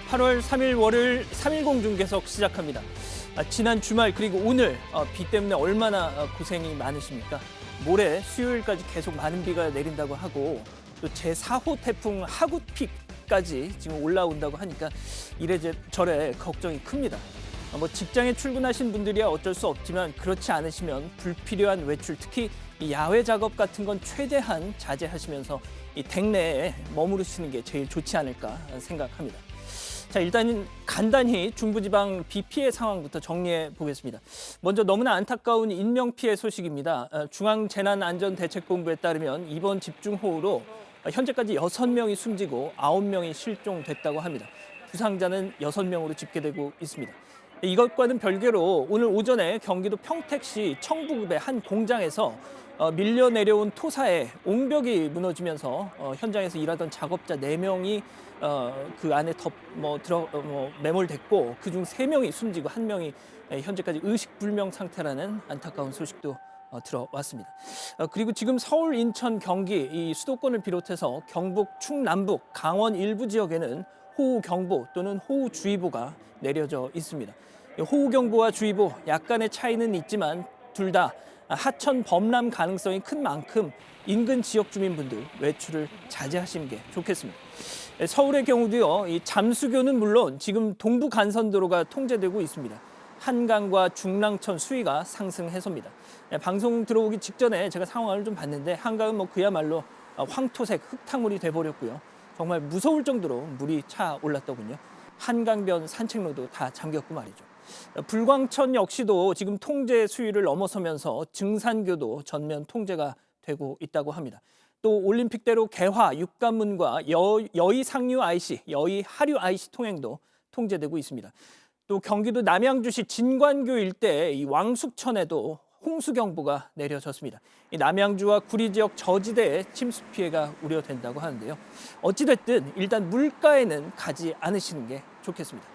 8월 3일 월요일 3.10 중계석 시작합니다. 지난 주말 그리고 오늘 비 때문에 얼마나 고생이 많으십니까? 모레 수요일까지 계속 많은 비가 내린다고 하고 또 제4호 태풍 하구픽까지 지금 올라온다고 하니까 이래저래 걱정이 큽니다. 뭐 직장에 출근하신 분들이야 어쩔 수 없지만 그렇지 않으시면 불필요한 외출, 특히 이 야외 작업 같은 건 최대한 자제하시면서 이 댁내에 머무르시는 게 제일 좋지 않을까 생각합니다. 자, 일단 간단히 중부지방 비 피해 상황부터 정리해 보겠습니다. 먼저 너무나 안타까운 인명피해 소식입니다. 중앙재난안전대책본부에 따르면 이번 집중호우로 현재까지 6명이 숨지고 9명이 실종됐다고 합니다. 부상자는 6명으로 집계되고 있습니다. 이것과는 별개로 오늘 오전에 경기도 평택시 청부급의 한 공장에서 밀려 내려온 토사에 옹벽이 무너지면서 현장에서 일하던 작업자 4명이 그 안에 매몰됐고 그중 3명이 숨지고 1명이 현재까지 의식불명 상태라는 안타까운 소식도 들어왔습니다. 그리고 지금 서울, 인천, 경기 이 수도권을 비롯해서 경북, 충남북, 강원 일부 지역에는 호우경보 또는 호우주의보가 내려져 있습니다. 호우경보와 주의보 약간의 차이는 있지만 둘 다 하천 범람 가능성이 큰 만큼 인근 지역 주민분들 외출을 자제하시는 게 좋겠습니다. 서울의 경우도요, 이 잠수교는 물론 지금 동부 간선도로가 통제되고 있습니다. 한강과 중랑천 수위가 상승해서입니다. 방송 들어오기 직전에 제가 상황을 좀 봤는데 한강은 그야말로 황토색 흙탕물이 돼버렸고요. 정말 무서울 정도로 물이 차 올랐더군요. 한강변 산책로도 다 잠겼고 말이죠. 불광천 역시도 지금 통제 수위를 넘어서면서 증산교도 전면 통제가 되고 있다고 합니다. 또 올림픽대로 개화, 육관문과 여의 상류 IC, 여의 하류 IC 통행도 통제되고 있습니다. 또 경기도 남양주시 진관교 일대 이 왕숙천에도 홍수경보가 내려졌습니다. 이 남양주와 구리 지역 저지대에 침수 피해가 우려된다고 하는데요. 어찌됐든 일단 물가에는 가지 않으시는 게 좋겠습니다.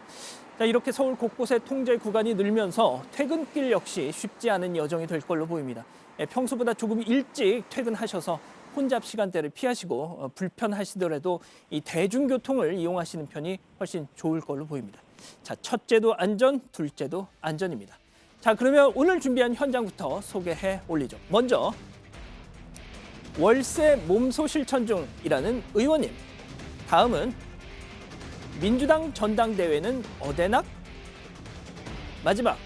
자, 이렇게 서울 곳곳에 통제 구간이 늘면서 퇴근길 역시 쉽지 않은 여정이 될 걸로 보입니다. 평소보다 조금 일찍 퇴근하셔서 혼잡 시간대를 피하시고 불편하시더라도 이 대중교통을 이용하시는 편이 훨씬 좋을 걸로 보입니다. 자, 첫째도 안전, 둘째도 안전입니다. 자, 그러면 오늘 준비한 현장부터 소개해 올리죠. 먼저 월세 몸소 실천 중이라는 의원님. 다음은 민주당 전당대회는 어데낙? 마지막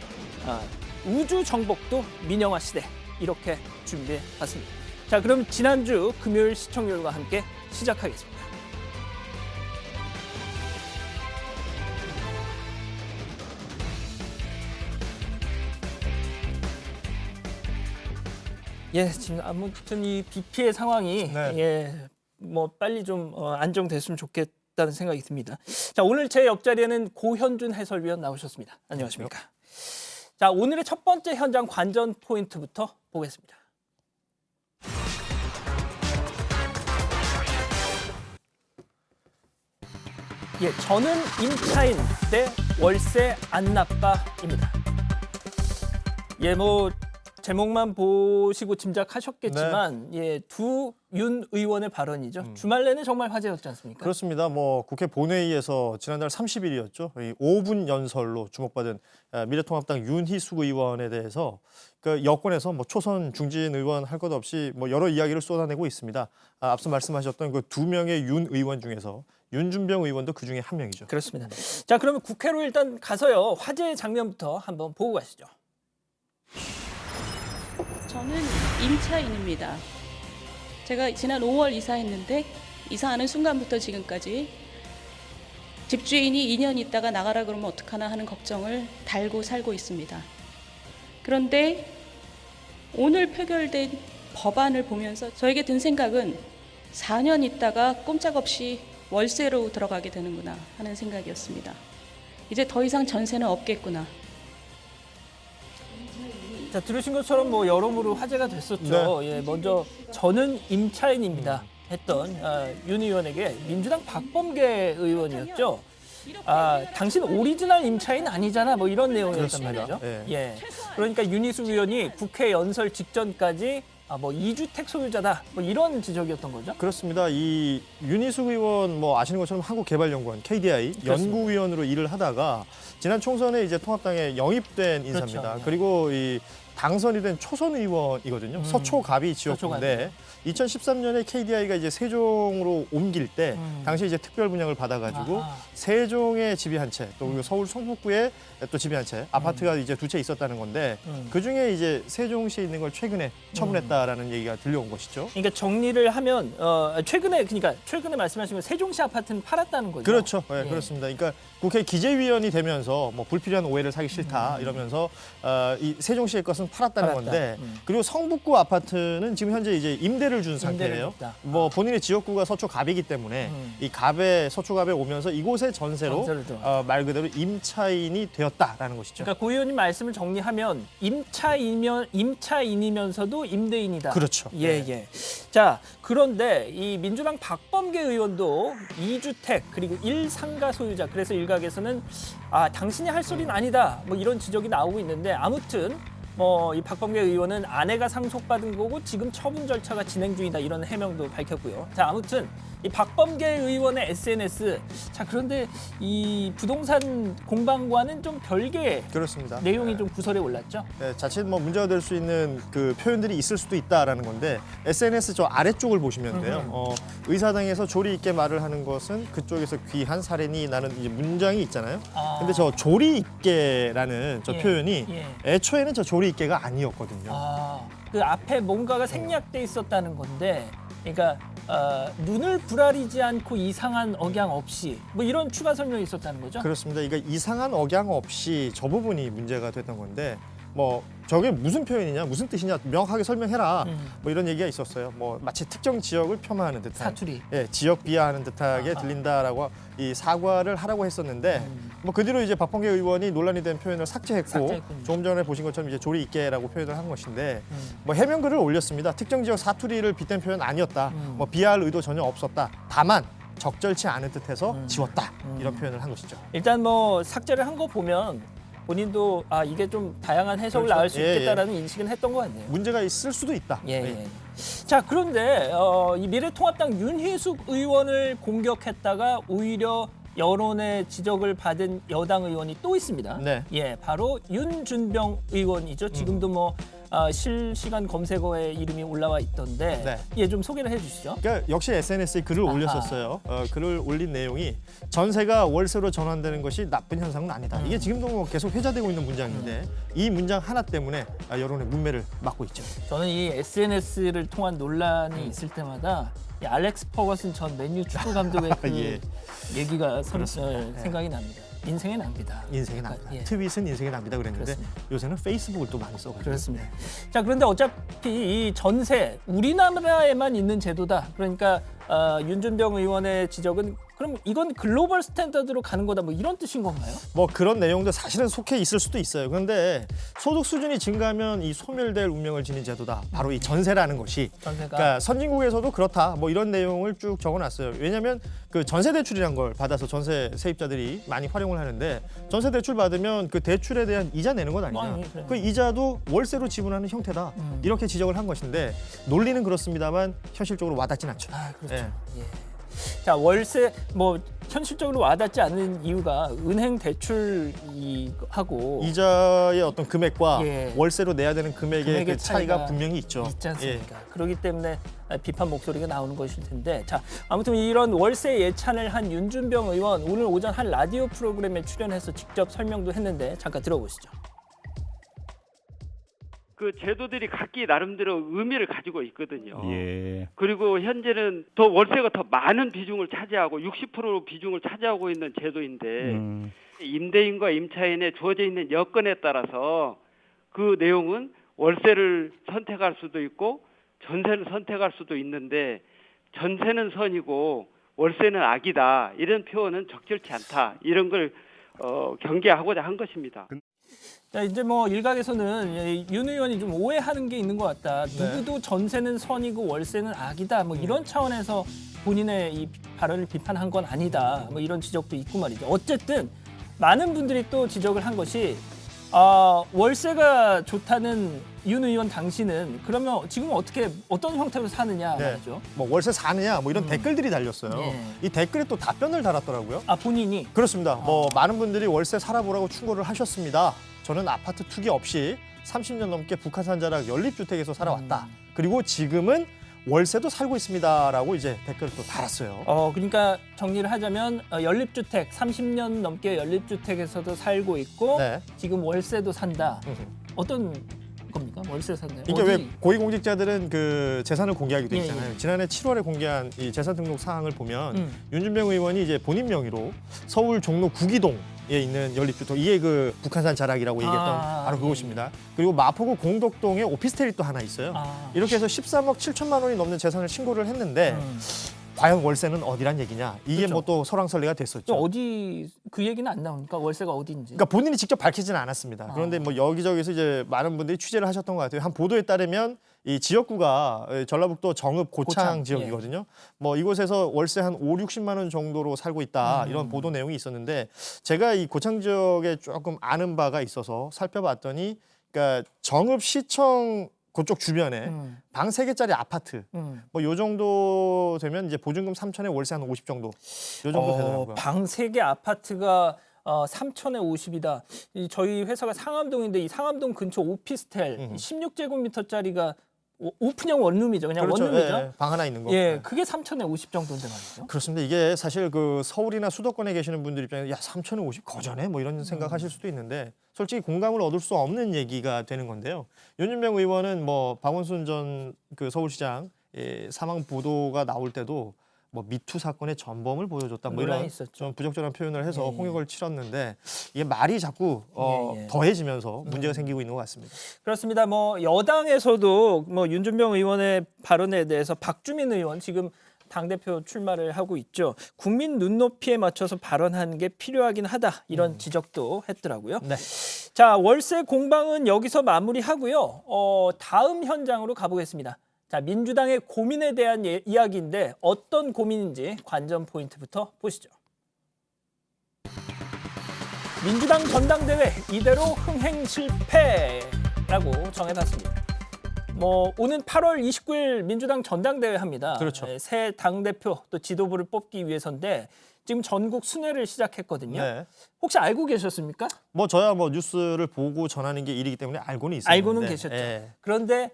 우주 정복도 민영화 시대. 이렇게 준비해 봤습니다. 자, 그럼 지난주 금요일 시청률과 함께 시작하겠습니다. 예, 지금 아무튼 이 비 피해 상황이 빨리 좀 안정됐으면 좋겠다는 생각이 듭니다. 자, 오늘 제 옆자리에는 고현준 해설위원 나오셨습니다. 안녕하십니까? 자, 오늘의 첫 번째 현장 관전 포인트부터 보겠습니다. 예, 저는 임차인 대 월세 안납가입니다. 예, 제목만 보시고 짐작하셨겠지만 두 윤 의원의 발언이죠. 주말 내내 정말 화제였지 않습니까? 그렇습니다. 국회 본회의에서 지난달 30일이었죠. 5분 연설로 주목받은 미래통합당 윤희숙 의원에 대해서 여권에서 초선 중진 의원 할 것 없이 여러 이야기를 쏟아내고 있습니다. 앞서 말씀하셨던 그 2명의 윤 의원 중에서 윤준병 의원도 그 중에 한 명이죠. 그렇습니다. 자, 그러면 국회로 일단 가서요. 화제의 장면부터 한번 보고 가시죠. 저는 임차인입니다. 제가 지난 5월 이사했는데 이사하는 순간부터 지금까지 집주인이 2년 있다가 나가라 그러면 어떡하나 하는 걱정을 달고 살고 있습니다. 그런데 오늘 표결된 법안을 보면서 저에게 든 생각은 4년 있다가 꼼짝없이 월세로 들어가게 되는구나 하는 생각이었습니다. 이제 더 이상 전세는 없겠구나. 자, 들으신 것처럼 여러모로 화제가 됐었죠. 네. 예, 먼저 저는 임차인입니다 했던 윤 의원에게 민주당 박범계 의원이었죠. 당신 오리지널 임차인 아니잖아 이런 내용이었단 말이죠. 네. 예. 그러니까 윤희숙 의원이 국회 연설 직전까지 뭐 2주택 소유자다 뭐 이런 지적이었던 거죠. 그렇습니다. 이 윤희숙 의원 뭐 아시는 것처럼 한국개발연구원 KDI 그렇습니다. 연구위원으로 일을 하다가 지난 총선에 이제 통합당에 영입된 인사입니다. 그렇죠. 네. 그리고 이 당선이 된 초선 의원이거든요. 서초갑이 지역구인데 2013년에 KDI가 이제 세종으로 옮길 때 당시 이제 특별 분양을 받아가지고 아하. 세종에 집이 한 채, 또 그리고 서울 성북구에 또 집이 한 채, 아파트가 이제 2채 있었다는 건데 그 중에 이제 세종시에 있는 걸 최근에 처분했다라는 얘기가 들려온 것이죠. 그러니까 정리를 하면 최근에 말씀하신 건 세종시 아파트는 팔았다는 거죠. 그렇죠. 네, 예. 그렇습니다. 그러니까 국회 기재위원이 되면서 뭐 불필요한 오해를 사기 싫다 이러면서 이 세종시의 것은 팔았다는 팔았다. 건데 그리고 성북구 아파트는 지금 현재 이제 임대를 준 임대를 상태예요. 줬다. 뭐 본인의 지역구가 서초갑이기 때문에 이 서초갑에 오면서 이곳에 전세로 전세를 들어. 말 그대로 임차인이 되었다라는 것이죠. 그러니까 고 의원님 말씀을 정리하면 임차인이면서도 임대인이다. 그렇죠. 예, 예. 자, 그런데 이 민주당 박범계 의원도 2주택 그리고 1상가 소유자. 그래서 일각에서는 당신이 할 소리는 아니다. 뭐 이런 지적이 나오고 있는데 아무튼 뭐 이 박범계 의원은 아내가 상속받은 거고 지금 처분 절차가 진행 중이다 이런 해명도 밝혔고요. 자, 아무튼 이 박범계 의원의 SNS. 자, 그런데 이 부동산 공방과는 좀 별개의 그렇습니다. 내용이 좀 구설에 올랐죠. 네, 자칫 뭐 문제가 될 수 있는 그 표현들이 있을 수도 있다라는 건데 SNS 저 아래쪽을 보시면 돼요. 의사당에서 조리 있게 말을 하는 것은 그쪽에서 귀한 사례니 나는 이제 문장이 있잖아요. 근데 저 조리 있게라는 저 예, 표현이 예. 애초에는 저 조리 있게가 아니었거든요. 그 앞에 뭔가가 생략돼 있었다는 건데, 그러니까 눈을 부라리지 않고 이상한 억양 없이 뭐 이런 추가 설명이 있었다는 거죠. 그렇습니다. 그러니까 이상한 억양 없이 저 부분이 문제가 됐던 건데 뭐 저게 무슨 표현이냐, 무슨 뜻이냐 명확하게 설명해라. 뭐 이런 얘기가 있었어요. 뭐 마치 특정 지역을 폄하하는 듯한, 사투리. 예, 지역 비하하는 듯하게 아하. 들린다라고 이 사과를 하라고 했었는데 뭐 그 뒤로 이제 박범계 의원이 논란이 된 표현을 삭제했고 삭제했군요. 조금 전에 보신 것처럼 이제 조리 있게라고 표현을 한 것인데 뭐 해명글을 올렸습니다. 특정 지역 사투리를 빗댄 표현 아니었다. 뭐 비하할 의도 전혀 없었다. 다만 적절치 않은 듯해서 지웠다. 이런 표현을 한 것이죠. 일단 뭐 삭제를 한 거 보면 본인도 이게 좀 다양한 해석을 그렇죠. 낳을 수 예, 있겠다라는 인식은 했던 것 같네요. 문제가 있을 수도 있다. 예, 예. 자, 그런데 이 미래통합당 윤희숙 의원을 공격했다가 오히려 여론의 지적을 받은 여당 의원이 또 있습니다. 네. 예, 바로 윤준병 의원이죠. 지금도 뭐 실시간 검색어에 이름이 올라와 있던데, 네. 예, 좀 소개를 해주시죠. 그러니까 역시 SNS에 글을 올렸었어요. 글을 올린 내용이 전세가 월세로 전환되는 것이 나쁜 현상은 아니다. 이게 지금도 뭐 계속 회자되고 있는 문장인데 이 문장 하나 때문에 여론의 문매를 막고 있죠. 저는 이 SNS를 통한 논란이 있을 때마다 이 알렉스 퍼거슨 전 맨유 축구 감독의 그 예. 얘기가 생각이 납니다. 인생의 낭비다. 인생의 낭비다. 예. 트윗은 인생의 낭비다 그랬는데 그렇습니다. 요새는 페이스북을 또 많이 써가지고. 그렇습니다. 자, 그런데 어차피 이 전세 우리나라에만 있는 제도다. 그러니까 윤준병 의원의 지적은 그럼 이건 글로벌 스탠다드로 가는 거다. 뭐 이런 뜻인 건가요? 뭐 그런 내용도 사실은 속해 있을 수도 있어요. 그런데 소득 수준이 증가하면 이 소멸될 운명을 지닌 제도다. 바로 이 전세라는 것이. 전세가 그러니까 선진국에서도 그렇다. 뭐 이런 내용을 쭉 적어놨어요. 왜냐하면 그 전세 대출이란 걸 받아서 전세 세입자들이 많이 활용을 하는데 전세 대출 받으면 그 대출에 대한 이자 내는 것 아니냐. 아니, 그래요. 그 이자도 월세로 지불하는 형태다. 이렇게 지적을 한 것인데 논리는 그렇습니다만 현실적으로 와닿진 않죠. 그렇죠. 예. 예. 자, 월세 뭐 현실적으로 와닿지 않는 이유가 은행 대출하고 이자의 어떤 금액과 예. 월세로 내야 되는 금액의 금액의 그 차이가 차이가 분명히 있죠. 있지 예. 않습니까? 그렇기 때문에 비판 목소리가 나오는 것일 텐데, 자, 아무튼 이런 월세 예찬을 한 윤준병 의원 오늘 오전 한 라디오 프로그램에 출연해서 직접 설명도 했는데 잠깐 들어보시죠. 그 제도들이 각기 나름대로 의미를 가지고 있거든요. 예. 그리고 현재는 더 월세가 더 많은 비중을 차지하고 60% 비중을 차지하고 있는 제도인데 임대인과 임차인에 주어져 있는 여건에 따라서 그 내용은 월세를 선택할 수도 있고 전세를 선택할 수도 있는데 전세는 선이고 월세는 악이다. 이런 표현은 적절치 않다. 이런 걸 경계하고자 한 것입니다. 자, 이제 뭐 일각에서는 윤 의원이 좀 오해하는 게 있는 것 같다. 누구도 전세는 선이고 월세는 악이다. 뭐 이런 차원에서 본인의 이 발언을 비판한 건 아니다. 뭐 이런 지적도 있고 말이죠. 어쨌든 많은 분들이 또 지적을 한 것이 월세가 좋다는 윤 의원 당시는 그러면 지금 어떤 형태로 사느냐 네. 말이죠. 뭐 월세 사느냐 뭐 이런 댓글들이 달렸어요. 예. 이 댓글에 또 답변을 달았더라고요. 아 본인이 그렇습니다. 뭐 많은 분들이 월세 살아보라고 충고를 하셨습니다. 저는 아파트 투기 없이 30년 넘게 북한산 자락 연립주택에서 살아왔다. 그리고 지금은 월세도 살고 있습니다라고 이제 댓글을 또 달았어요. 그러니까 정리를 하자면 연립주택 30년 넘게 연립주택에서도 살고 있고 네. 지금 월세도 산다. 어떤 겁니까? 월세 산다요? 이게 왜 고위공직자들은 그 재산을 공개하게 돼 예, 있잖아요. 지난해 7월에 공개한 이 재산 등록 사항을 보면 윤준병 의원이 이제 본인 명의로 서울 종로 구기동에 있는 연립주택, 이게 그 북한산 자락이라고 얘기했던 바로 그곳입니다. 그리고 마포구 공덕동에 오피스텔이 또 하나 있어요. 이렇게 해서 13억 7천만 원이 넘는 재산을 신고를 했는데 과연 월세는 어디란 얘기냐? 이게 그렇죠. 뭐 또 설왕설래가 됐었죠. 어디 그 얘기는 안 나옵니까? 월세가 어디인지. 그러니까 본인이 직접 밝히지는 않았습니다. 그런데 뭐 여기저기서 이제 많은 분들이 취재를 하셨던 것 같아요. 한 보도에 따르면 이 지역구가 전라북도 정읍 고창 지역이거든요. 뭐 이곳에서 월세 한 5, 60만 원 정도로 살고 있다. 이런 보도 내용이 있었는데 제가 이 고창 지역에 조금 아는 바가 있어서 살펴봤더니 그러니까 정읍 시청 그쪽 주변에 방 3개짜리 아파트 뭐 요 정도 되면 이제 보증금 3천에 월세 한 50 정도 요 정도 되더라고요. 방 3개 아파트가 3천에 50이다. 저희 회사가 상암동인데 이 상암동 근처 오피스텔 16제곱미터짜리가 오픈형 원룸이죠. 그냥 그렇죠. 원룸이죠. 예, 방 하나 있는 거. 예, 그게 3천에 50 정도인데 말이죠. 그렇습니다. 이게 사실 그 서울이나 수도권에 계시는 분들 입장에서 야 3천에 50 거저네 뭐 이런 생각하실 수도 있는데 솔직히 공감을 얻을 수 없는 얘기가 되는 건데요. 윤준병 의원은 뭐 박원순 전 그 서울시장 사망 보도가 나올 때도 뭐 미투 사건의 전범을 보여줬다 뭐 논란이 이런 있었죠. 좀 부적절한 표현을 해서 예. 홍역을 치렀는데 이게 말이 자꾸 예. 더해지면서 문제가 생기고 있는 것 같습니다. 그렇습니다. 뭐 여당에서도 뭐 윤준병 의원의 발언에 대해서 박주민 의원 지금 당대표 출마를 하고 있죠. 국민 눈높이에 맞춰서 발언하는 게 필요하긴 하다. 이런 지적도 했더라고요. 네. 자, 월세 공방은 여기서 마무리하고요. 다음 현장으로 가보겠습니다. 자, 민주당의 고민에 대한 이야기인데 어떤 고민인지 관전 포인트부터 보시죠. 민주당 전당대회 이대로 흥행 실패라고 정해놨습니다. 뭐 오는 8월 29일 민주당 전당대회 합니다. 그렇죠. 새 당대표 또 지도부를 뽑기 위해서인데 지금 전국 순회를 시작했거든요. 네. 혹시 알고 계셨습니까? 뭐 저야 뭐 뉴스를 보고 전하는 게 일이기 때문에 알고는 있었는데. 알고는 계셨죠. 예. 그런데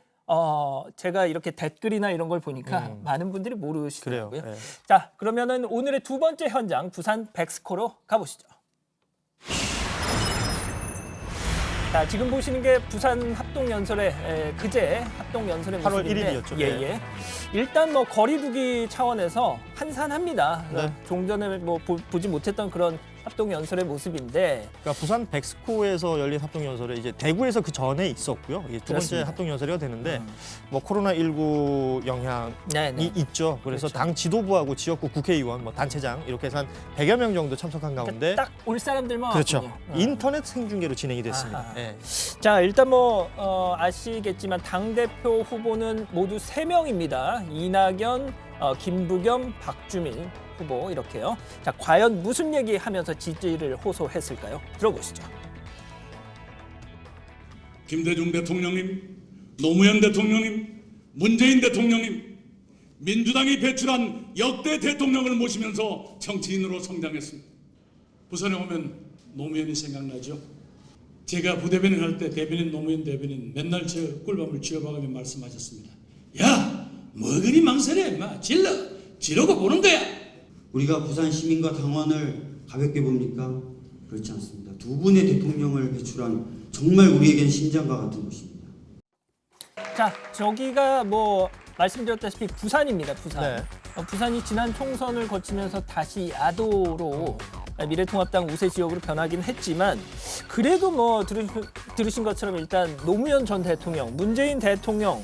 제가 이렇게 댓글이나 이런 걸 보니까 많은 분들이 그래요. 모르시더라고요. 예. 자, 그러면은 오늘의 두 번째 현장 부산 백스코로 가보시죠. 자, 지금 보시는 게 부산 합동연설의 그제 합동연설의 8월 모습인데 1일이었죠. 예. 일단 뭐 거리두기 차원에서 한산합니다. 네. 종전에 뭐 보지 못했던 그런 합동연설의 모습인데 그러니까 부산 백스코에서 열린 합동연설에 이제 대구에서 그 전에 있었고요. 이게 두 번째 그렇습니다. 합동연설이 되는데 뭐 코로나19 영향이 네네. 있죠. 그래서 그렇죠. 당 지도부하고 지역구 국회의원, 뭐 단체장 이렇게 해서 한 100여 명 정도 참석한 가운데 딱 올 사람들만 그렇죠. 왔군요. 인터넷 생중계로 진행이 됐습니다. 아하. 예. 자, 일단 뭐 아시겠지만 당대표 후보는 모두 3명입니다. 이낙연, 김부겸, 박주민 후보 이렇게요. 자, 과연 무슨 얘기하면서 지지를 호소했을까요? 들어보시죠. 김대중 대통령님, 노무현 대통령님, 문재인 대통령님, 민주당이 배출한 역대 대통령을 모시면서 정치인으로 성장했습니다. 부산에 오면 노무현이 생각나죠. 제가 부대변인 할 때 대변인 노무현 대변인 맨날 저 꿀밤을 쥐어박으며 말씀하셨습니다. 야, 뭐 그리 망설여 임마. 지르고 보는 거야. 우리가 부산 시민과 당원을 가볍게 봅니까? 그렇지 않습니다. 두 분의 대통령을 배출한 정말 우리에겐 심장과 같은 곳입니다. 자, 저기가 뭐 말씀드렸다시피 부산입니다. 부산. 네. 부산이 지난 총선을 거치면서 다시 야도로 미래통합당 우세 지역으로 변하긴 했지만 그래도 뭐 들으신 것처럼 일단 노무현 전 대통령, 문재인 대통령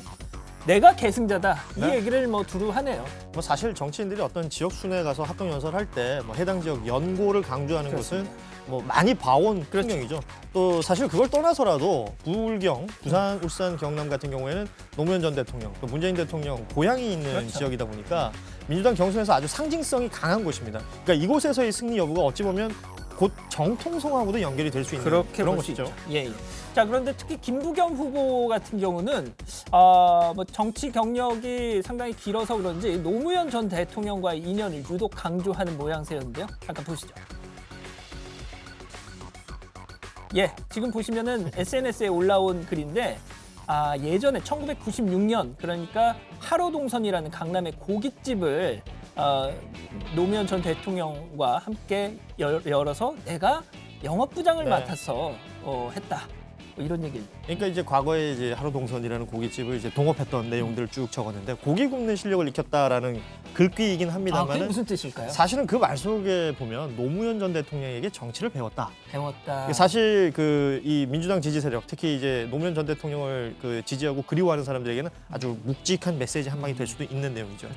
내가 계승자다 이 네. 얘기를 뭐 두루 하네요. 뭐 사실 정치인들이 어떤 지역 순회 가서 합동연설 할 때 뭐 해당 지역 연고를 강조하는 그렇습니다. 것은 뭐 많이 봐온 그렇죠. 풍경이죠. 또 사실 그걸 떠나서라도 부울경, 부산, 울산, 경남 같은 경우에는 노무현 전 대통령, 또 문재인 대통령 고향이 있는 그렇죠. 지역이다 보니까 민주당 경선에서 아주 상징성이 강한 곳입니다. 그러니까 이곳에서의 승리 여부가 어찌 보면 곧 정통성하고도 연결이 될 수 있는 그렇게 그런 볼 수 것이죠. 있죠. 예, 예. 자, 그런데 특히 김부겸 후보 같은 경우는 뭐 정치 경력이 상당히 길어서 그런지 노무현 전 대통령과의 인연을 유독 강조하는 모양새였는데요. 잠깐 보시죠. 예, 지금 보시면은 SNS에 올라온 글인데 예전에 1996년 그러니까 하로동선이라는 강남의 고깃집을 노무현 전 대통령과 함께 열어서 내가 영업부장을 네. 맡아서 했다. 뭐 이런 얘기를. 그러니까 이제 과거에 이제 하루동선이라는 고깃집을 이제 동업했던 내용들을 쭉 적었는데 고기 굽는 실력을 익혔다라는 글귀이긴 그게 합니다만은 무슨 뜻일까요? 사실은 그 말 속에 보면 노무현 전 대통령에게 정치를 배웠다. 배웠다. 사실 그 이 민주당 지지 세력, 특히 이제 노무현 전 대통령을 그 지지하고 그리워하는 사람들에게는 아주 묵직한 메시지 한 방이 될 수도 있는 내용이죠.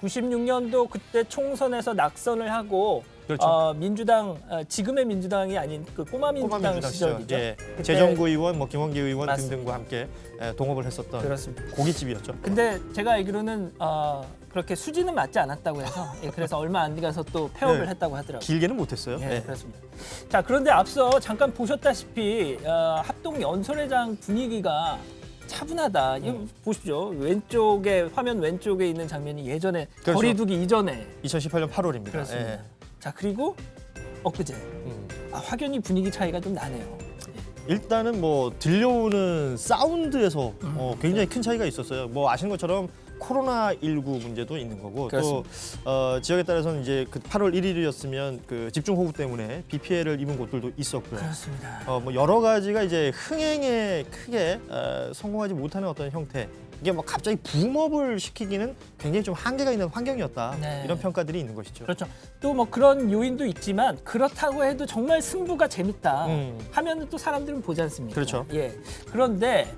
96년도 그때 총선에서 낙선을 하고 그렇죠. 민주당 지금의 민주당이 아닌 그 꼬마 민주당 시절이죠. 예. 그때- 재정구 의원, 뭐 김원기 의원 맞습니다. 등등과 함께 동업을 했었던 그렇습니다. 고깃집이었죠. 근데 제가 알기로는 그렇게 수지는 맞지 않았다고 해서 그래서 얼마 안 가서 또 폐업을 네. 했다고 하더라고요. 길게는 못했어요. 예, 네. 그렇습니다. 자, 그런데 앞서 잠깐 보셨다시피 합동 연설회장 분위기가 차분하다. 이거 보십시오. 왼쪽에 화면 왼쪽에 있는 장면이 예전에 그렇죠. 거리두기 이전에 2018년 8월입니다. 그렇습니다. 자, 그리고 엊그제 확연히 분위기 차이가 좀 나네요. 일단은 뭐 들려오는 사운드에서 굉장히 큰 차이가 있었어요. 뭐 아시는 것처럼 코로나19 문제도 있는 거고 그렇습니다. 또 지역에 따라서는 이제 그 8월 1일이었으면 그 집중호우 때문에 비 피해를 입은 곳들도 있었고요. 그렇습니다. 뭐 여러 가지가 이제 흥행에 크게 성공하지 못하는 어떤 형태. 이게 뭐 갑자기 붐업을 시키기는 굉장히 좀 한계가 있는 환경이었다. 네. 이런 평가들이 있는 것이죠. 그렇죠. 또 뭐 그런 요인도 있지만 그렇다고 해도 정말 승부가 재밌다 하면은 또 사람들은 보지 않습니까? 그렇죠. 예. 그런데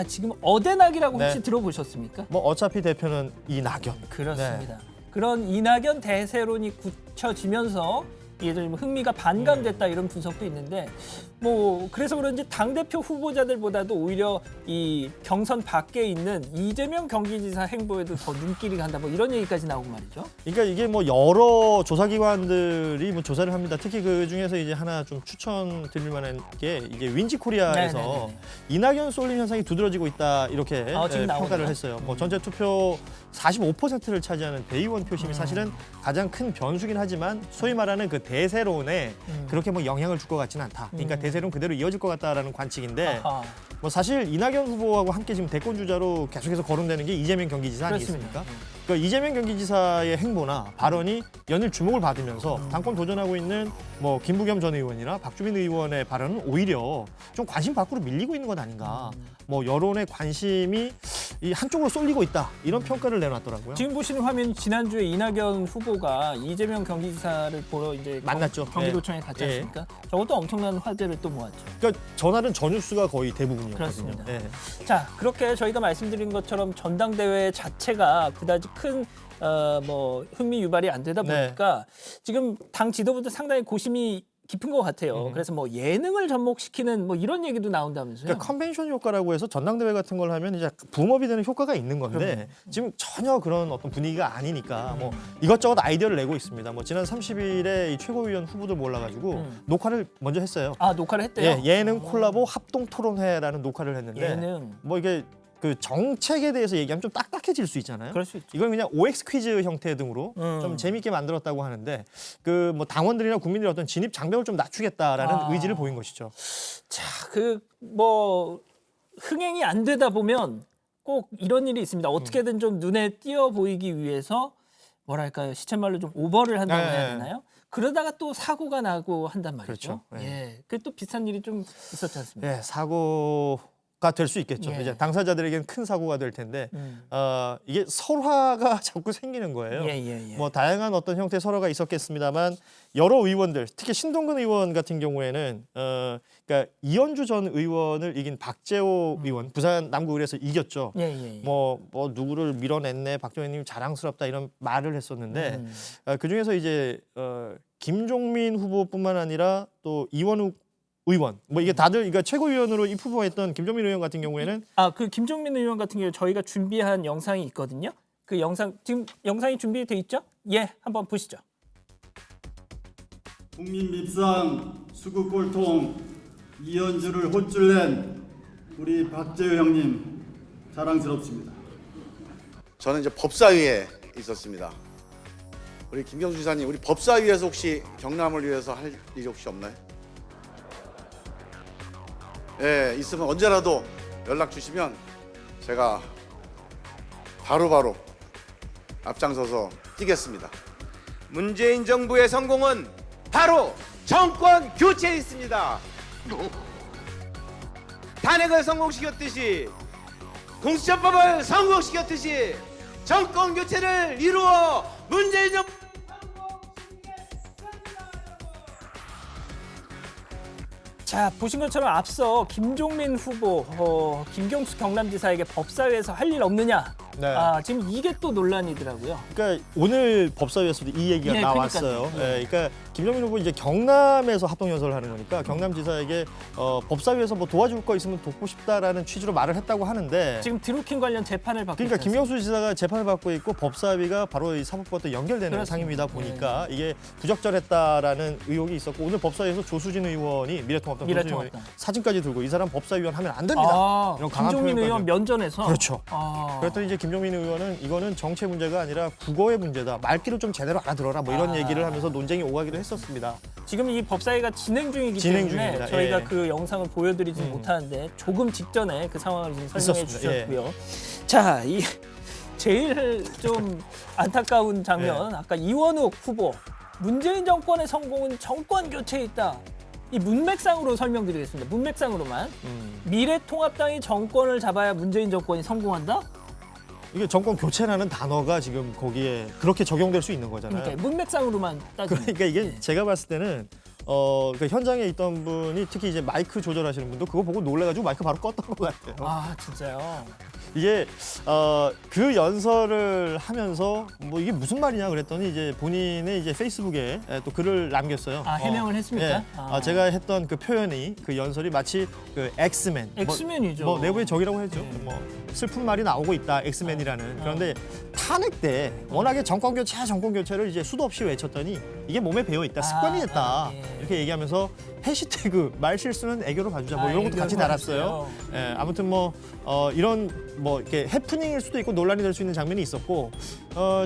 지금 어대낙이라고 혹시 네. 들어보셨습니까? 뭐 어차피 대표는 이낙연. 그렇습니다. 그런 이낙연 대세론이 굳혀지면서 이게 좀 흥미가 반감됐다 이런 분석도 있는데 뭐 그래서 그런지 당대표 후보자들보다도 오히려 이 경선 밖에 있는 이재명 경기지사 행보에도 더 눈길이 간다 뭐 이런 얘기까지 나오고 말이죠. 그러니까 이게 뭐 여러 조사기관들이 뭐 조사를 합니다. 특히 그 중에서 이제 하나 좀 추천드릴 만한 게 이게 윈지코리아에서 네네네네. 이낙연 쏠림 현상이 두드러지고 있다 이렇게 지금 나오네요. 평가를 했어요. 뭐 전체 투표 45%를 차지하는 대의원 표심이 사실은 가장 큰 변수긴 하지만 소위 말하는 그 대세론에 그렇게 뭐 영향을 줄 것 같지는 않다. 그러니까 대세론 그대로 이어질 것 같다라는 관측인데 아하. 뭐 사실 이낙연 후보하고 함께 지금 대권 주자로 계속해서 거론되는 게 이재명 경기지사 그렇습니다. 아니겠습니까? 그러니까 이재명 경기지사의 행보나 발언이 연일 주목을 받으면서 당권 도전하고 있는 뭐 김부겸 전 의원이나 박주민 의원의 발언은 오히려 좀 관심 밖으로 밀리고 있는 것 아닌가. 뭐 여론의 관심이 이 한쪽으로 쏠리고 있다 이런 평가를 내놨더라고요. 지금 보시는 화면 지난주에 이낙연 후보가 이재명 경기지사를 보러 이제 만났죠. 경기도청에 갔지 예. 않습니까? 저것도 엄청난 화제를 또 모았죠. 그러니까 전날은 전유수가 거의 대부분이었거든요. 그렇습니다. 예. 자, 그렇게 저희가 말씀드린 것처럼 전당대회 자체가 그다지 큰 뭐 흥미 유발이 안 되다 네. 보니까 지금 당 지도부도 상당히 고심이 깊은 것 같아요. 그래서 뭐 예능을 접목시키는 뭐 이런 얘기도 나온다면서요. 그러니까 컨벤션 효과라고 해서 전당대회 같은 걸 하면 이제 붐업이 되는 효과가 있는 건데 지금 전혀 그런 어떤 분위기가 아니니까 뭐 이것저것 아이디어를 내고 있습니다. 뭐 지난 30일에 이 최고위원 후보들 몰라가지고 녹화를 먼저 했어요. 녹화를 했대요. 예능 콜라보 합동 토론회라는 녹화를 했는데 예능. 뭐 이게 그 정책에 대해서 얘기하면 좀 딱딱해질 수 있잖아요. 그럴 수 있죠. 이걸 그냥 OX 퀴즈 형태 등으로 좀 재밌게 만들었다고 하는데 그 뭐 당원들이나 국민들의 어떤 진입 장벽을 좀 낮추겠다라는 의지를 보인 것이죠. 자, 그 뭐 흥행이 안 되다 보면 꼭 이런 일이 있습니다. 어떻게든 좀 눈에 띄어 보이기 위해서 뭐랄까요, 시쳇말로 좀 오버를 한다고 네. 해야 되나요? 그러다가 또 사고가 나고 한단 말이죠. 그렇죠. 예, 그 또 비슷한 일이 좀 있었지 않습니까? 예, 사고가 될 수 있겠죠. 예. 이제 당사자들에게는 큰 사고가 될 텐데 이게 설화가 자꾸 생기는 거예요. 예. 뭐 다양한 어떤 형태의 설화가 있었겠습니다만 여러 의원들, 특히 신동근 의원 같은 경우에는 그러니까 이현주 전 의원을 이긴 박재호 의원, 부산 남구의회에서 이겼죠. 예. 뭐 누구를 밀어냈네, 박정희님 자랑스럽다 이런 말을 했었는데 그 중에서 이제 김종민 후보뿐만 아니라 또 이원욱 의원, 뭐 이게 다들 그러니까 최고위원으로 입후보했던 김종민 의원 같은 경우에는 그 김종민 의원 같은 경우 저희가 준비한 영상이 있거든요. 그 영상 지금 영상이 준비돼 있죠? 예, 한번 보시죠. 국민 밉상 수구 꼴통 이연주를 혼쭐낸 우리 박재우 형님 자랑스럽습니다. 저는 이제 법사위에 있었습니다. 우리 김경수 지사님, 우리 법사위에서 혹시 경남을 위해서 할 일이 혹시 없나요? 예, 있으면 언제라도 연락 주시면 제가 바로바로 앞장서서 뛰겠습니다. 문재인 정부의 성공은 바로 정권 교체에 있습니다. 탄핵을 성공시켰듯이 공수처법을 성공시켰듯이 정권 교체를 이루어 문재인 정부 자, 보신 것처럼 앞서 김종민 후보, 김경수 경남지사에게 법사위에서 할 일 없느냐? 네. 지금 이게 또 논란이더라고요. 그러니까 오늘 법사위에서도 이 얘기가 네, 나왔어요. 그러니까요. 예, 그러니까 김정민 후보 이제 경남에서 합동 연설을 하는 거니까 경남지사에게 법사위에서 뭐 도와줄 거 있으면 돕고 싶다라는 취지로 말을 했다고 하는데 지금 드루킹 관련 재판을 받고 그러니까 있지 김경수 지사가 재판을 받고 있고 법사위가 바로 이 사법부와 또 연결되는 그렇습니다. 상임이다 보니까 이게 부적절했다라는 의혹이 있었고 오늘 법사위에서 조수진 의원이 미래통합당 조수진 의원이 미래통합당. 사진까지 들고 이 사람 법사위원 하면 안 됩니다. 이런 강한 김종민 표현까지. 의원 면전에서 그렇죠. 아. 그랬더니 이제 김종민 의원은 이거는 정체 문제가 아니라 국어의 문제다. 말귀를 좀 제대로 알아들어라. 뭐 이런 얘기를 하면서 논쟁이 오가기도 했었습니다. 지금 이 법사위가 진행 중이기 진행 때문에 중입니다. 저희가 예. 그 영상을 보여드리지는 못하는데 조금 직전에 그 상황을 지금 설명해 있었습니다. 예. 주셨고요. 자, 이 제일 좀 안타까운 장면, 아까 이원욱 후보 문재인 정권의 성공은 정권 교체에 있다. 이 문맥상으로 설명드리겠습니다. 문맥상으로만 미래통합당이 정권을 잡아야 문재인 정권이 성공한다? 이게 정권 교체라는 단어가 지금 거기에 그렇게 적용될 수 있는 거잖아요. 그러니까 문맥상으로만 따지면 그러니까 이게 제가 봤을 때는 그 현장에 있던 분이 특히 이제 마이크 조절하시는 분도 그거 보고 놀래가지고 마이크 바로 껐던 것 같아요. 아 진짜요? 이게 그 연설을 하면서 뭐 이게 무슨 말이냐 그랬더니 이제 본인의 이제 페이스북에 또 글을 남겼어요. 해명을 했습니까? 예. 제가 했던 그 표현이 그 연설이 마치 그 엑스맨. 엑스맨이죠. 뭐 내부의 적이라고 했죠. 네. 뭐 슬픈 말이 나오고 있다. 엑스맨이라는. 그런데 탄핵 때 워낙에 정권 교체를 이제 수도 없이 외쳤더니 이게 몸에 배어 있다. 습관이 됐다. 예. 이렇게 얘기하면서 해시태그 말 실수는 애교로 봐주자. 뭐 이런 것도 같이 애교로 달았어요. 예, 아무튼 뭐 이런 뭐 이렇게 해프닝일 수도 있고 논란이 될 수 있는 장면이 있었고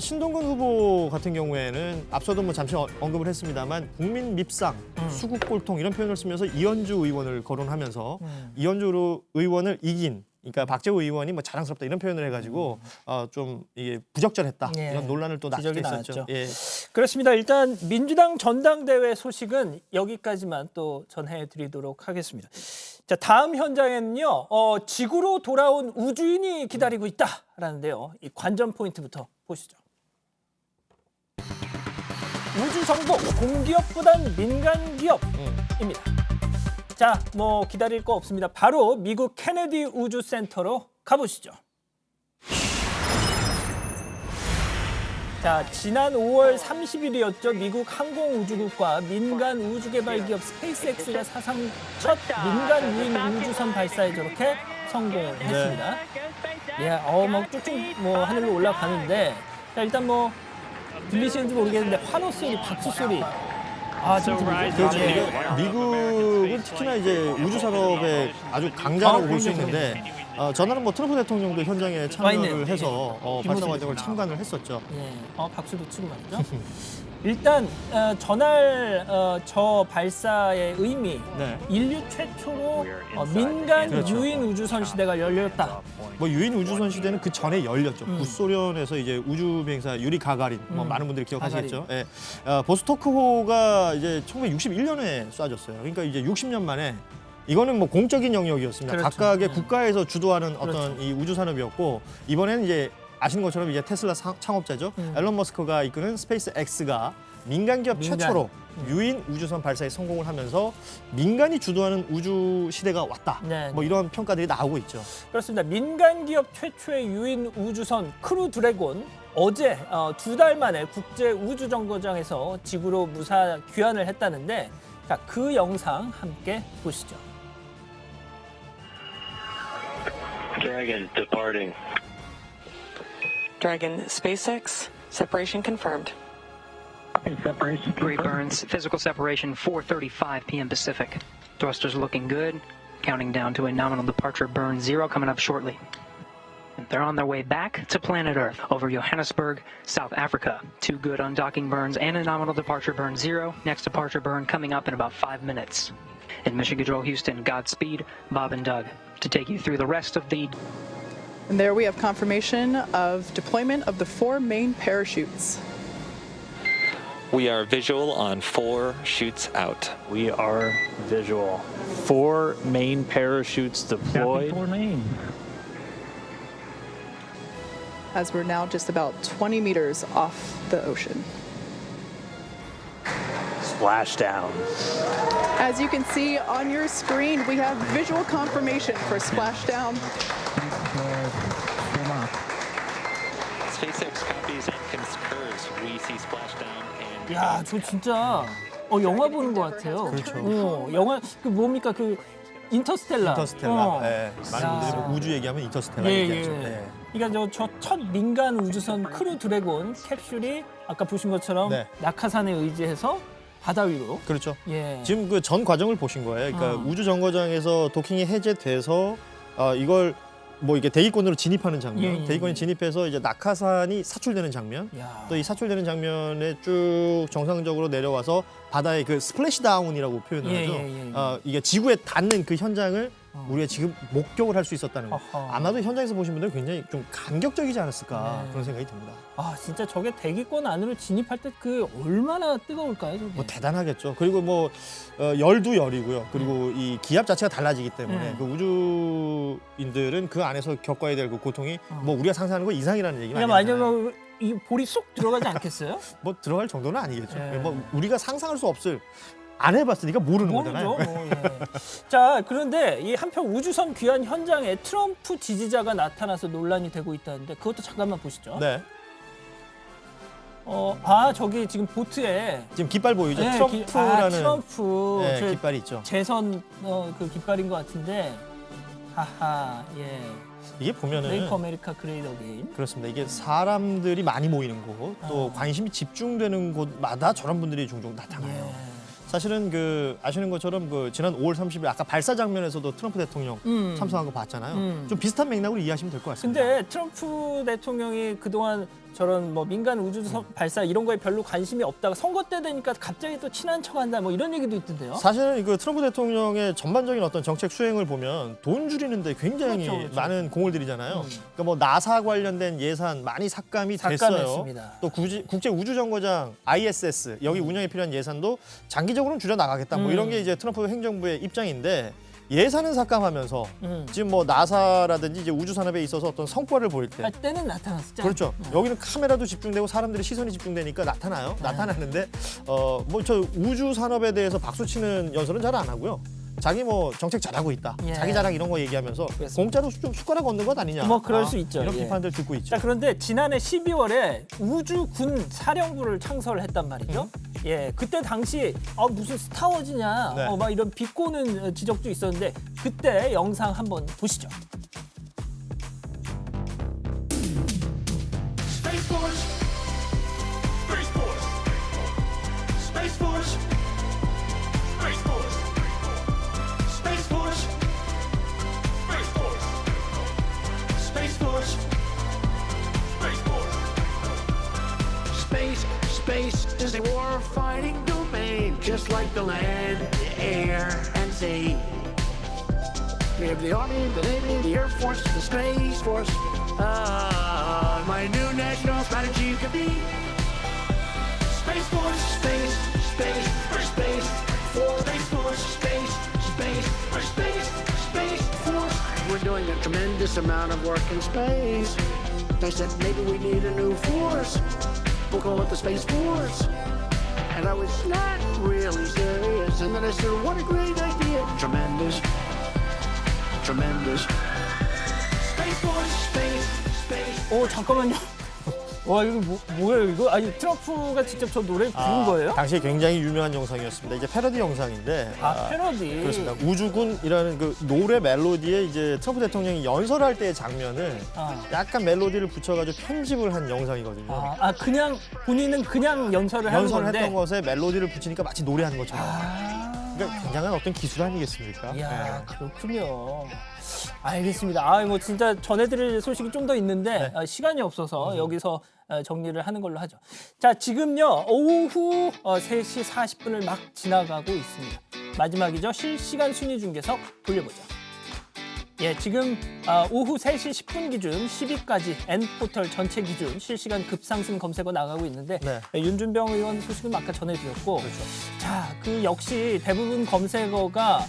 신동근 후보 같은 경우에는 앞서도 뭐 잠시 언급을 했습니다만 국민 밉상, 수국 꼴통 이런 표현을 쓰면서 이현주 의원을 거론하면서 이현주 의원을 이긴. 그러니까 박재우 의원이 뭐 자랑스럽다 이런 표현을 해가지고 좀 이게 부적절했다 예. 이런 논란을 또 낳게 지적이 했었죠. 나왔죠. 예. 그렇습니다. 일단 민주당 전당대회 소식은 여기까지만 또 전해드리도록 하겠습니다. 자, 다음 현장에는요, 지구로 돌아온 우주인이 기다리고 있다라는데요. 이 관전 포인트부터 보시죠. 우주 정복 공기업보단 민간 기업입니다. 자, 뭐 기다릴 거 없습니다. 바로 미국 케네디 우주센터로 가보시죠. 자, 지난 5월 30일이었죠. 미국 항공우주국과 민간 우주개발기업 스페이스X가 사상 첫 민간 유인 우주선 발사에 저렇게 성공을 했습니다. 예, 뭐 쭉쭉 뭐 하늘로 올라가는데, 자, 일단 뭐 들리시는지 모르겠는데 환호 소리, 박수 소리. 지금 들리죠? 그렇죠. 이게 미국은 특히나 이제 우주 산업에 아주 강자라고 볼 수 있는데 전날은 뭐 트럼프 대통령도 현장에 참여를 해서 발사 과정을 참관을 했었죠. 예, 박수도 치고 말이죠. 일단 전날 저 발사의 의미, 네. 인류 최초로 민간 그렇죠. 유인 우주선 시대가 열렸다. 뭐 유인 우주선 시대는 그 전에 열렸죠. 구소련에서 이제 우주 비행사 유리 가가린, 뭐 많은 분들이 기억하시겠죠. 예. 보스토크호가 이제 1961년에 쏴졌어요. 그러니까 이제 60년 만에. 이거는 뭐 공적인 영역이었습니다. 그렇죠. 각각의 네. 국가에서 주도하는 어떤 그렇죠. 이 우주 산업이었고 이번에는 이제 아시는 것처럼 이제 테슬라 창업자죠. 앨런 머스크가 이끄는 스페이스 X가 민간 기업 최초로 유인 우주선 발사에 성공을 하면서 민간이 주도하는 우주 시대가 왔다. 네. 뭐 이런 평가들이 나오고 있죠. 그렇습니다. 민간 기업 최초의 유인 우주선 크루 드래곤 어제 2달 만에 국제 우주 정거장에서 지구로 무사 귀환을 했다는데, 자, 그 영상 함께 보시죠. Dragon departing. Dragon SpaceX, separation confirmed. Great burns. Physical separation 4:35 p.m. Pacific. Thrusters looking good. Counting down to a nominal departure burn 0 coming up shortly. And they're on their way back to planet Earth over Johannesburg, South Africa. 2 good undocking burns and a nominal departure burn 0. Next departure burn coming up in about 5 minutes. In Mission Control Houston, Godspeed, Bob and Doug, to take you through the rest of the... And there we have confirmation of deployment of the 4 main parachutes. We are visual on 4 chutes out. We are visual. 4 main parachutes deployed. 4 main. As we're now just about 20 meters off the ocean. Splashdown. As you can see on your screen, we have visual confirmation for splashdown. SpaceX copies and concurs. We see splashdown and... 야, 저 진짜 영화 보는 것 같아요. 그렇죠. 영화 그 뭡니까 그 인터스텔라. 인터스텔라. 예. 많은 분들이 뭐 우주 얘기하면 인터스텔라 얘기하죠. 예. 그러니까 저 첫 민간 우주선 크루 드래곤 캡슐이 아까 보신 것처럼 네. 낙하산에 의지해서 바다 위로. 그렇죠. 예. 지금 그 전 과정을 보신 거예요. 그러니까 우주 정거장에서 도킹이 해제돼서 이걸 뭐 이게 대기권으로 진입하는 장면, 대기권에 진입해서 이제 낙하산이 사출되는 장면, 또 이 사출되는 장면에 쭉 정상적으로 내려와서 바다의 그 스플래시다운이라고 표현을 하죠. 이게 지구에 닿는 그 현장을 우리가 지금 목격을 할 수 있었다는 거. 아마도 현장에서 보신 분들은 굉장히 좀 감격적이지 않았을까 그런 생각이 듭니다. 아 진짜 저게 대기권 안으로 진입할 때 그 얼마나 뜨거울까요? 저게? 뭐 대단하겠죠. 그리고 뭐 열도 열이고요. 그리고 이 기압 자체가 달라지기 때문에 그 우주인들은 그 안에서 겪어야 될 그 고통이 뭐 우리가 상상하는 거 이상이라는 얘기 많이 하잖아요. 맞아요. 이 볼이 쏙 들어가지 않겠어요? 뭐 들어갈 정도는 아니겠죠. 뭐 우리가 상상할 수 없을 안 해봤으니까 모르는 거잖아요. 자, 그런데 이 한편 우주선 귀환 현장에 트럼프 지지자가 나타나서 논란이 되고 있다는데 그것도 잠깐만 보시죠. 네. 저기 지금 보트에 지금 깃발 보이죠? 트럼프라는 트럼프 깃발이 있죠. 재선 그 깃발인 것 같은데, 하하, 예. 이게 보면은 메이크 아메리카 그레이트 어게인. 그렇습니다. 이게 사람들이 많이 모이는 곳, 또 관심이 집중되는 곳마다 저런 분들이 종종 나타나요. 사실은 그 아시는 것처럼 그 지난 5월 30일 아까 발사 장면에서도 트럼프 대통령 참석한 거 봤잖아요. 좀 비슷한 맥락으로 이해하시면 될 것 같습니다. 근데 트럼프 대통령이 그동안 저런 뭐 민간 우주선 발사 이런 거에 별로 관심이 없다가 선거 때 되니까 갑자기 또 친한 척한다 뭐 이런 얘기도 있던데요. 사실은 그 트럼프 대통령의 전반적인 어떤 정책 수행을 보면 돈 줄이는데 굉장히 그렇죠. 많은 공을 들이잖아요. 그러니까 뭐 나사 관련된 예산 많이 삭감이 됐어요. 삭감했습니다. 또 국제 우주 정거장 ISS 여기 운영에 필요한 예산도 장기적으로는 줄여 나가겠다. 뭐 이런 게 이제 트럼프 행정부의 입장인데. 예산은 삭감하면서 지금 뭐 나사라든지 이제 우주 산업에 있어서 어떤 성과를 보일 때 때는 나타났죠. 그렇죠. 여기는 카메라도 집중되고 사람들의 시선이 집중되니까 나타나요. 나타나는데 뭐 저 우주 산업에 대해서 박수 치는 연설은 잘 안 하고요. 자기 뭐 정책 잘하고 있다. 자기 자랑 이런 거 얘기하면서 공짜로 좀 숟가락 얹는 것 아니냐. 뭐 그럴 수 있죠. 이런 비판들 듣고 있죠. 자, 그런데 지난해 12월에 우주군 사령부를 창설을 했단 말이죠. 예, 그때 당시 무슨 스타워즈냐, 네. 막 이런 비꼬는 지적도 있었는데 그때 영상 한번 보시죠. Space Force, Space Force, Space Force, Space Force, Space Force, Space Force, Space Force, Space Force. Space is a war-fighting domain, just like the land, the air, and sea. We have the Army, the Navy, the Air Force, the Space Force. My new national strategy could be Space Force, space, space, space, force, Space Force, space, space, space, space force. We're doing a tremendous amount of work in space. I said maybe we need a new force. We'll call it the Space Force. And I was not really serious. And then I said, what a great idea. Tremendous. Tremendous. Space Force, Space, space. 잠깐만요. 와 이거 뭐예요 이거? 아니 트럼프가 직접 저 노래 부른 거예요? 당시에 굉장히 유명한 영상이었습니다. 이제 패러디 영상인데. 패러디. 그렇습니다. 우주군이라는 그 노래 멜로디에 이제 트럼프 대통령이 연설할 때의 장면을 약간 멜로디를 붙여가지고 편집을 한 영상이거든요. 그냥 본인은 그냥 연설을 하는 건데. 연설했던 것에 멜로디를 붙이니까 마치 노래하는 것처럼. 그러니까 굉장한 어떤 기술 아니겠습니까? 이야, 그렇군요. 알겠습니다. 뭐 진짜 전해드릴 소식이 좀 더 있는데 시간이 없어서 여기서 정리를 하는 걸로 하죠. 자, 지금요 오후 3시 40분을 막 지나가고 있습니다. 마지막이죠. 실시간 순위 중계석 돌려보죠. 예, 지금 오후 3시 10분 기준 10위까지 N포털 전체 기준 실시간 급상승 검색어 나가고 있는데 윤준병 의원 소식은 아까 전해드렸고 자, 그 역시 대부분 검색어가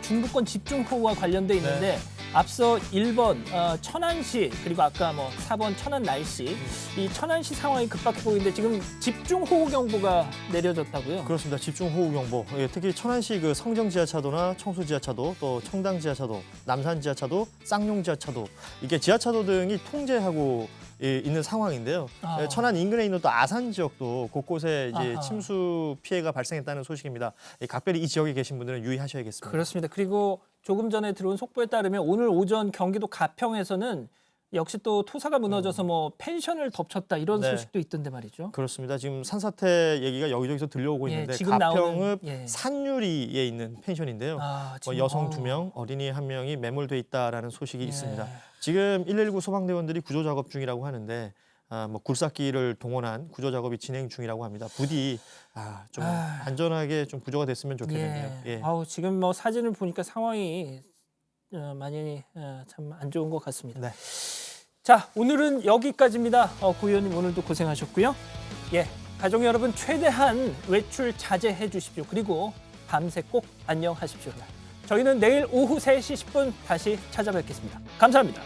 중부권 집중호우와 관련돼 있는데 앞서 1번 천안시 그리고 아까 뭐 4번 천안 날씨 이 천안시 상황이 급박해 보이는데 지금 집중호우 경보가 내려졌다고요? 그렇습니다. 집중호우 경보. 예, 특히 천안시 그 성정 지하차도나 청수 지하차도 또 청당 지하차도, 남산 지하차도, 쌍용 지하차도 이게 지하차도 등이 통제하고 있는 상황인데요. 천안 인근에 있는 또 아산 지역도 곳곳에 이제 침수 피해가 발생했다는 소식입니다. 각별히 이 지역에 계신 분들은 유의하셔야겠습니다. 그렇습니다. 그리고 조금 전에 들어온 속보에 따르면 오늘 오전 경기도 가평에서는 역시 또 토사가 무너져서 뭐 펜션을 덮쳤다 이런 소식도 있던데 말이죠. 그렇습니다. 지금 산사태 얘기가 여기저기서 들려오고 있는데 지금 가평읍 산유리에 있는 펜션인데요. 여성 2명, 어린이 1명이 매몰돼 있다라는 소식이 있습니다. 지금 119 소방대원들이 구조 작업 중이라고 하는데 뭐 굴삭기를 동원한 구조 작업이 진행 중이라고 합니다. 부디 좀 안전하게 좀 구조가 됐으면 좋겠네요. 지금 뭐 사진을 보니까 상황이 많이 참 안 좋은 것 같습니다. 자, 오늘은 여기까지입니다. 고 의원님 오늘도 고생하셨고요. 예, 가족 여러분 최대한 외출 자제해 주십시오. 그리고 밤새 꼭 안녕하십시오. 저희는 내일 오후 3시 10분 다시 찾아뵙겠습니다. 감사합니다.